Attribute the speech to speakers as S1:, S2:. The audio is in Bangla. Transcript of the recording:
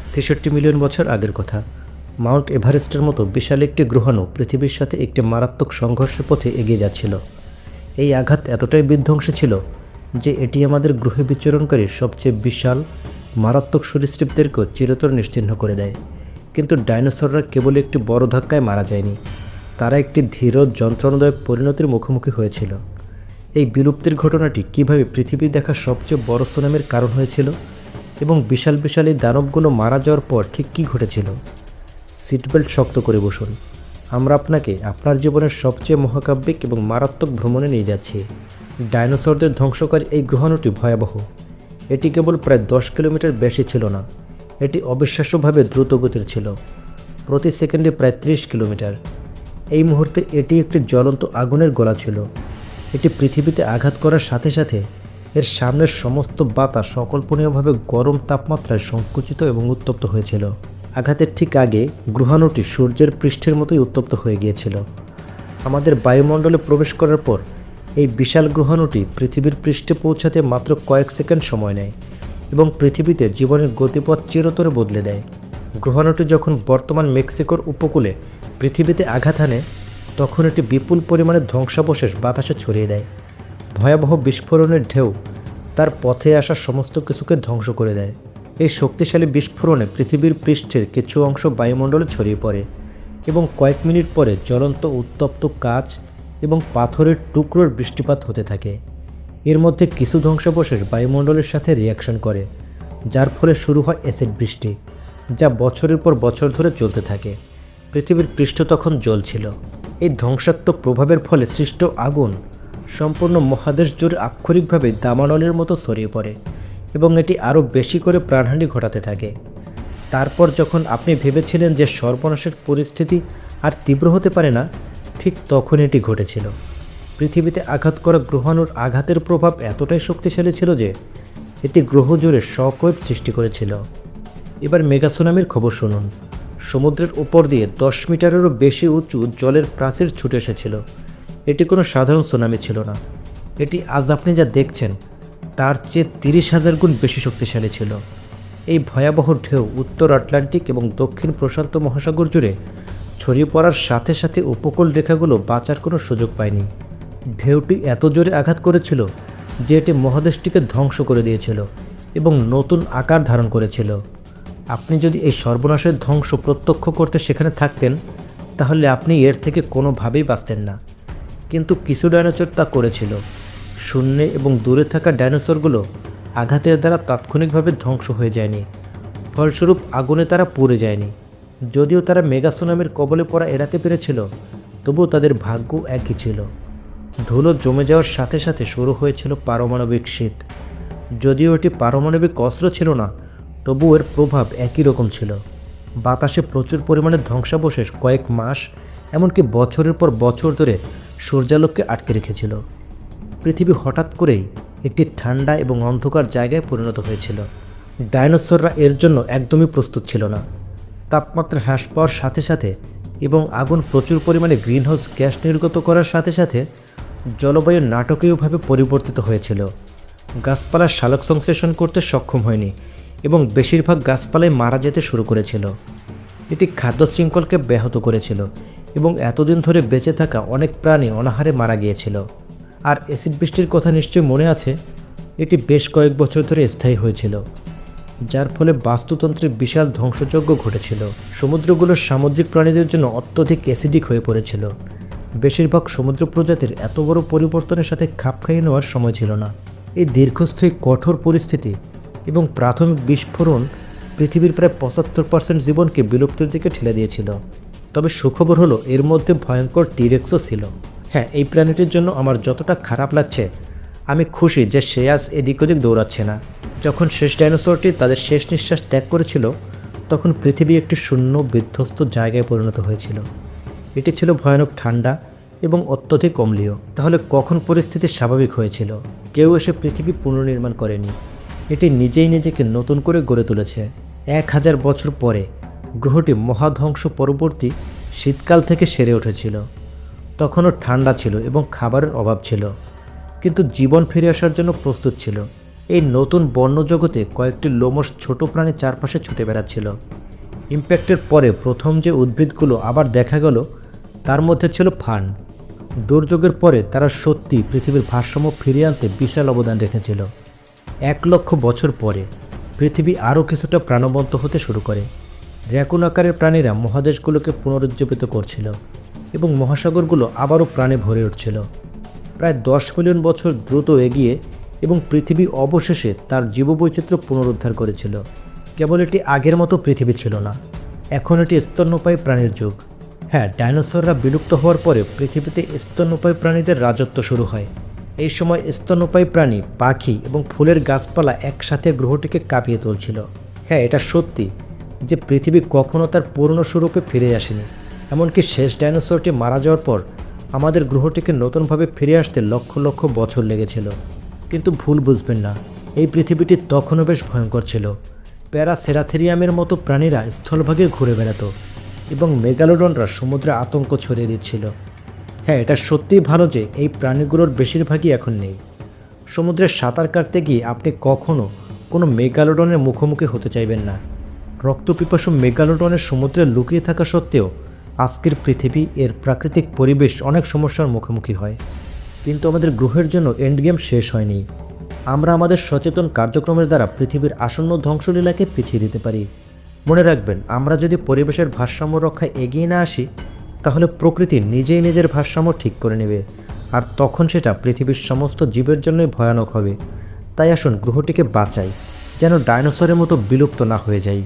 S1: ৬৬ মিলিয়ন বছর আগের কথা। মাউন্ট এভারেস্টের মতো বিশাল একটি গ্রহাণু পৃথিবীর সাথে একটি মারাত্মক সংঘর্ষের পথে এগিয়ে যাচ্ছিল। এই আঘাত এতটাই বিধ্বংসী ছিল যে এটি আমাদের গ্রহে বিচরণকারী সবচেয়ে বিশাল মারাত্মক সরীসৃপদেরকেও চিরতরে নিশ্চিহ্ন করে দেয়। কিন্তু ডাইনোসররা কেবল একটি বড় ধাক্কায় মারা যায়নি, তারা একটি ধীর যন্ত্রণাদায়ক পরিণতির মুখোমুখি হয়েছিল। এই বিলুপ্তির ঘটনাটি কীভাবে পৃথিবী দেখা সবচেয়ে বড় সুনামির কারণ হয়েছিল এবং বিশাল বিশাল এই দানবগুলো মারা যাওয়ার পর ঠিক কী ঘটেছিল। সিটবেল্ট শক্ত করে বসুন, আমরা আপনাকে আপনার জীবনের সবচেয়ে মহাকাব্যিক এবং মারাত্মক ভ্রমণে নিয়ে যাচ্ছি। ডাইনোসরদের ধ্বংসকারী এই গ্রহাণুটি ভয়াবহ। এটি কেবল প্রায় 10 কিলোমিটার বেশি ছিল না, এটি অবিশ্বাস্যভাবে দ্রুতগতির ছিল, প্রতি সেকেন্ডে প্রায় 30 কিলোমিটার। এই মুহূর্তে এটি একটি জ্বলন্ত আগুনের গোলা ছিল। এটি পৃথিবীতে আঘাত করার সাথে সাথে এর সামনের সমস্ত বাতাস অকল্পনীয়ভাবে গরম তাপমাত্রায় সংকুচিত এবং উত্তপ্ত হয়েছিল। আঘাতের ঠিক আগে গ্রহাণুটি সূর্যের পৃষ্ঠের মতোই উত্তপ্ত হয়ে গিয়েছিল। আমাদের বায়ুমণ্ডলে প্রবেশ করার পর এই বিশাল গ্রহাণুটি পৃথিবীর পৃষ্ঠে পৌঁছাতে মাত্র কয়েক সেকেন্ড সময় নেয় এবং পৃথিবীতে জীবনের গতিপথ চিরতরে বদলে দেয়। গ্রহাণুটি যখন বর্তমান মেক্সিকোর উপকূলে পৃথিবীতে আঘাত হানে তখন এটি বিপুল পরিমাণে ধ্বংসাবশেষ বাতাসে ছড়িয়ে দেয়। ভয়াবহ বিস্ফোরণের ঢেউ তার পথে আসা সমস্ত কিছুকে ধ্বংস করে দেয়। এই শক্তিশালী বিস্ফোরণে পৃথিবীর পৃষ্ঠের কিছু অংশ বায়ুমণ্ডলে ছড়িয়ে পড়ে এবং কয়েক মিনিট পরে জ্বলন্ত উত্তপ্ত কাঁচ এবং পাথরের টুকরোর বৃষ্টিপাত হতে থাকে। এর মধ্যে কিছু ধ্বংসাবশেষ বায়ুমণ্ডলের সাথে রিয়াকশন করে, যার ফলে শুরু হয় অ্যাসিড বৃষ্টি, যা বছরের পর বছর ধরে চলতে থাকে। পৃথিবীর পৃষ্ঠ তখন জ্বলছিল। এই ধ্বংসাত্মক প্রভাবের ফলে সৃষ্ট আগুন সম্পূর্ণ মহাদেশ জুড়ে আক্ষরিকভাবে দাবানলের মতো ছড়িয়ে পড়ে এবং এটি আরও বেশি করে প্রাণহানি ঘটাতে থাকে। তারপর যখন আপনি ভেবেছিলেন যে সর্বনাশের পরিস্থিতি আর তীব্র হতে পারে না, ঠিক তখন এটি ঘটেছিল। পৃথিবীতে আঘাত করা গ্রহাণুর আঘাতের প্রভাব এতটাই শক্তিশালী ছিল যে এটি গ্রহ জুড়ে শকওয়েভ সৃষ্টি করেছিল। এবার মেগা সুনামির খবর শুনুন। সমুদ্রের উপর দিয়ে 10 মিটারেরও বেশি উঁচু জলের প্রাচীর ছুটে এসেছিল। এটি কোনো সাধারণ সুনামি ছিল না, এটি আজ আপনি যা দেখছেন তার চেয়ে 30,000 গুণ বেশি শক্তিশালী ছিল। এই ভয়াবহ ঢেউ উত্তর আটলান্টিক এবং দক্ষিণ প্রশান্ত মহাসাগর জুড়ে ছড়িয়ে পড়ার সাথে সাথে উপকূল রেখাগুলো বাঁচার কোনো সুযোগ পায়নি। ঢেউটি এত জোরে আঘাত করেছিল যে এটি মহাদেশটিকে ধ্বংস করে দিয়েছিল এবং নতুন আকার ধারণ করেছিল। আপনি যদি এই সর্বনাশের ধ্বংস প্রত্যক্ষ করতে সেখানে থাকতেন তাহলে আপনি এর থেকে কোনোভাবেই বাঁচতেন না। কিন্তু কিছু ডাইনোসর তা করেছিল। শূন্যে এবং দূরে থাকা ডাইনোসরগুলো আঘাতের দ্বারা তাৎক্ষণিকভাবে ধ্বংস হয়ে যায়নি, ফলস্বরূপ আগুনে তারা পুড়ে যায়নি। যদিও তারা মেগা সুনামির কবলে পড়া এড়াতে পেরেছিল, তবুও তাদের ভাগ্য একই ছিল। ধুলো জমে যাওয়ার সাথে সাথে শুরু হয়েছিল পারমাণবিক শীত। যদিও এটি পারমাণবিক অস্ত্র ছিল না, তবুও এর প্রভাব একই রকম ছিল। বাতাসে প্রচুর পরিমাণে ধ্বংসাবশেষ কয়েক মাস এমনকি বছরের পর বছর ধরে সূর্যালোককে আটকে রেখেছিল। পৃথিবী হঠাৎ করেই একটি ঠান্ডা এবং অন্ধকার জায়গায় পরিণত হয়েছিল। ডাইনোসররা এর জন্য একদমই প্রস্তুত ছিল না। তাপমাত্রা হ্রাস পাওয়ার সাথে সাথে এবং আগুন প্রচুর পরিমাণে গ্রিনহাউস গ্যাস নির্গত করার সাথে সাথে জলবায়ু নাটকীয়ভাবে পরিবর্তিত হয়েছিল। গাছপালা সালোক সংশ্লেষণ করতে সক্ষম হয়নি এবং বেশিরভাগ গাছপালাই মারা যেতে শুরু করেছিল। এটি খাদ্য শৃঙ্খলকে ব্যাহত করেছিল এবং এতদিন ধরে বেঁচে থাকা অনেক প্রাণী অনাহারে মারা গিয়েছিল। আর অ্যাসিড বৃষ্টির কথা নিশ্চয়ই মনে আছে, এটি বেশ কয়েক বছর ধরে স্থায়ী হয়েছিল, যার ফলে বাস্তুতন্ত্রের বিশাল ধ্বংসযজ্ঞ ঘটেছিল। সমুদ্রগুলোর সামুদ্রিক প্রাণীদের জন্য অত্যধিক অ্যাসিডিক হয়ে পড়েছিল। বেশিরভাগ সমুদ্র প্রজাতির এত বড় পরিবর্তনের সাথে খাপ খাইয়ে নেওয়ার সময় ছিল না। এই দীর্ঘস্থায়ী কঠোর পরিস্থিতি এবং প্রাথমিক বিস্ফোরণ পৃথিবীর প্রায় 75% জীবনকে বিলুপ্তির দিকে ঠেলে দিয়েছিল। তবে সুখবর হলো এর মধ্যে ভয়ঙ্কর টিরেক্সও ছিল। হ্যাঁ, এই প্রাণীটির জন্য আমার যতটা খারাপ লাগছে, আমি খুশি যে সে আজ এদিক ওদিক দৌড়াচ্ছে না। যখন শেষ ডাইনোসরটি তাদের শেষ নিঃশ্বাস ত্যাগ করেছিল তখন পৃথিবী একটি শূন্য বিধ্বস্ত জায়গায় পরিণত হয়েছিল। এটি ছিল ভয়ানক ঠান্ডা এবং অত্যধিক অম্লীয়। তাহলে কখন পরিস্থিতি স্বাভাবিক হয়েছিল? কেউ এসে পৃথিবী পুনর্নির্মাণ করেনি, এটি নিজেই নিজেকে নতুন করে গড়ে তুলেছে। 1000 বছর পরে গ্রহটি মহাধ্বংস পরবর্তী শীতকাল থেকে সেরে উঠেছিল। তখনও ঠান্ডা ছিল এবং খাবারের অভাব ছিল, কিন্তু জীবন ফিরে আসার জন্য প্রস্তুত ছিল। এই নতুন বন্যজগতে কয়েকটি লোমশ ছোট প্রাণী চারপাশে ছুটে বেড়াচ্ছিল। ইম্প্যাক্টের পরে প্রথম যে উদ্ভিদগুলো আবার দেখা গেল তার মধ্যে ছিল ফার্ন। দুর্যোগের পরে তারা সত্যি পৃথিবীর ভারসাম্য ফিরিয়ে আনতে বিশাল অবদান রেখেছিল। 1,00,000 বছর পরে পৃথিবী আরও কিছুটা প্রাণবন্ত হতে শুরু করে। র্যাকুন আকারের প্রাণীরা মহাদেশগুলোকে পুনরুজ্জীবিত করছিল এবং মহাসাগরগুলো আবারও প্রাণে ভরে উঠছিল। প্রায় 10 মিলিয়ন বছর দ্রুত এগিয়ে এবং পৃথিবী অবশেষে তার জীববৈচিত্র্য পুনরুদ্ধার করেছিল। কেবল এটি আগের মতো পৃথিবী ছিল না, এখন এটি স্তন্যপায়ী প্রাণীর যুগ। হ্যাঁ, ডাইনোসররা বিলুপ্ত হওয়ার পরে পৃথিবীতে স্তন্যপায়ী প্রাণীদের রাজত্ব শুরু হয়। এই সময় স্তন্যপায়ী প্রাণী, পাখি এবং ফুলের গাছপালা একসাথে গ্রহটিকে কাঁপিয়ে তুলছিল। হ্যাঁ, এটা সত্যি যে পৃথিবী কখনও তার পুরনো স্বরূপে ফিরে আসেনি। এমনকি শেষ ডাইনোসরটি মারা যাওয়ার পর আমাদের গ্রহটিকে নতুনভাবে ফিরে আসতে লক্ষ লক্ষ বছর লেগেছিল। কিন্তু ভুল বুঝবেন না, এই পৃথিবীটি তখনও বেশ ভয়ঙ্কর ছিল। প্যারাসেরাথেরিয়ামের মতো প্রাণীরা স্থলভাগে ঘুরে বেড়াতো এবং মেগালোডনরা সমুদ্রে আতঙ্ক ছড়িয়ে দিচ্ছিল। হ্যাঁ, এটা সত্যিই ভালো যে এই প্রাণীগুলোর বেশিরভাগই এখন নেই। সমুদ্রে সাঁতার কাটতে গিয়ে আপনি কখনও কোনো মেগালোডনের মুখোমুখি হতে চাইবেন না। রক্তপিপাসু মেগালোডনের সমুদ্রে লুকিয়ে থাকা সত্ত্বেও আজকের পৃথিবী, এর প্রাকৃতিক পরিবেশ অনেক সমস্যার মুখোমুখি হয়। কিন্তু আমাদের গ্রহের জন্য এন্ডগেম শেষ হয়নি। আমরা আমাদের সচেতন কার্যক্রমের দ্বারা পৃথিবীর আসন্ন ধ্বংসলীলাকে পিছিয়ে দিতে পারি। মনে রাখবেন, আমরা যদি পরিবেশের ভারসাম্য রক্ষায় এগিয়ে না আসি তাহলে প্রকৃতি নিজেই নিজের ভারসাম্য ঠিক করে নেবে, আর তখন সেটা পৃথিবীর সমস্ত জীবের জন্যই ভয়ানক হবে। তাই আসুন গ্রহটিকে বাঁচাই, যেন ডাইনোসরের মতো বিলুপ্ত না হয়ে যায়।